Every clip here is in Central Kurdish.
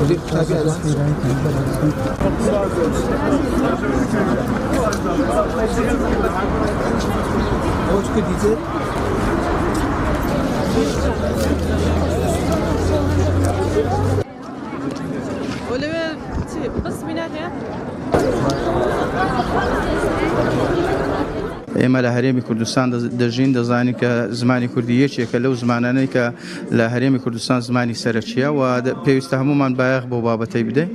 مدير كتابي هو شكون ديزل ولا بس بنادي ئێمە لە هەرێمی کوردستان دەژین دەزانین کە زمانی کوردی یەکێکە لەو زمانانەی کە لە هەرێمی کوردستان زمانی سەرەکیە و پێویستە هەمومان بایەخ بۆ بابەتەی بدەین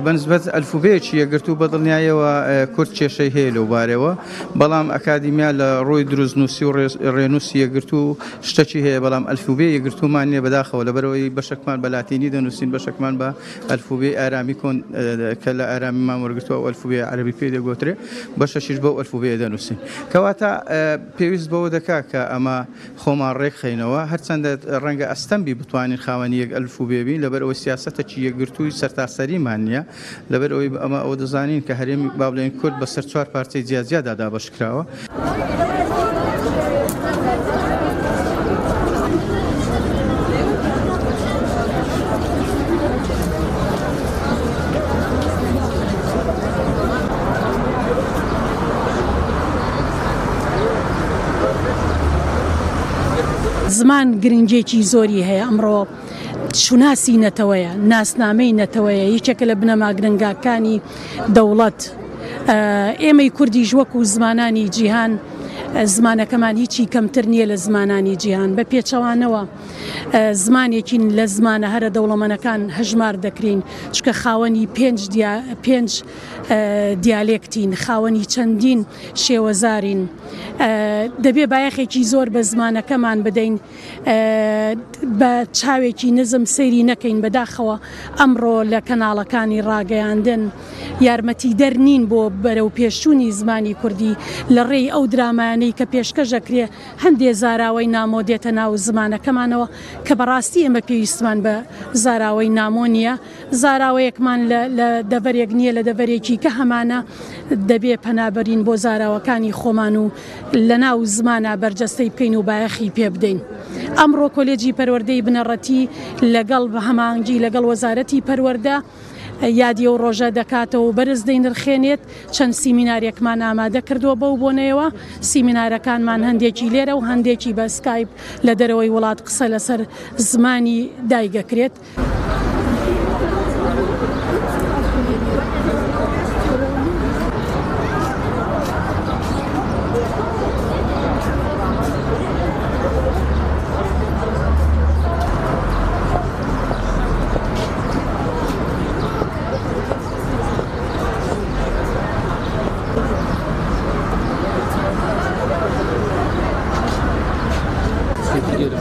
بەنسبەت ئەلفوبەیەکی یەکگرتوو بەدڵنیایەوە کورد کێشەی هەیە لەو بارەوە بەڵام ئەکادیمیا لە ڕۆی دروستنووسی و ڕێنووسی یەکگرتوو شتێکی هەیە بەڵام ئەلفوبێ یەکگرتوومان نییە بەداخەوە لەبەرەوەی بەشێکمان بە لاتینی دەنووسین بەشێکمان بە ئەلفوبێ ئارامی کۆن کە لە ئارامیمان وەرگرتووە ئەلفوبێ عەرەبی پێ دەگوترێ بەشەشیش بەو ئەلفوبێ دەنووسین کەواتە پێویست بەوە دەکا کە ئەمە خۆمان ڕێکخینەوە هەرچەندە ڕەنگە ئەستەمبی بتوانین خاوەنی یەک ئەلفوبێبی لەبەرەوەی سیاسەتێکی یەکگرتووی سەرتاسەریمان نییە لەبەرەوەی ئەمە ئەوە دەزانین کە هەرێمی با بڵێن کورد بەسەر 4 پارچەی جیاجیادا دابەشکراوە. زمان گرنگێکی زۆری هەیە ئەمڕۆ شوناسی نەتەوەیە ناسنامەی نەتەوەیە یەکێکە لە بنەما گرنگاکانی دەوڵەت ئێمەی کوردیش وەکو زمانانی جیهان زمانەکەمان هیچی کەمتر نییە لە زمانانی جیهان بە پێچەوانەوە زمانێکین لە زمانە هەرە دەوڵەمەنەکان هەژمار دەکرین چکە خاوەنی پێنج دیالێکتین خاوەنی چەندین شێوەزارین دەبێ بایەخێکی زۆر بە زمانەکەمان بدەین بە چاوێکی نزم سەیری نەکەین بەداخەوە ئەمڕۆ لە کەناڵەکانی ڕاگەیاندن یارمەتی دەرنین بۆ بەرەو پێشوونی زمانی کوردی لە ڕێی ئەو درامانەی کە پێشکەشەکرێ هەندێ زاراوەی نامۆ دێتە ناو زمانەکەمانەوە کە بەڕاستی ئێمە پێویستمان بە زاراوەی نامۆ نییە زاراوەیەکمان لە دەڤەرێک نییە لە دەڤەرێکی کە هەمانە دەبێ پەنابەرین بۆ زاراوەکانی خۆمان و لە ناو زمانە بەرجەستەی بکەین و بایەخی پێ بدەین. ئەمڕۆ کۆلێجی پەروەردەی بنەڕەتی لەگەڵ بە هەمانگی لەگەڵ وەزارەتی پەروەردە یادی و ڕۆژە دەکاتەوە و بەرز دەینرخێنێت چەند سیمیناریەکمان ئامادە کردووە بەو بۆنەوە سیمینارەکانمان هەندێکی لێرە و هەندێکی بە سکایپ لە دەرەوەی وڵات قسە لەسەر زمانی دایگەکرێت. Teşekkür ediyorum.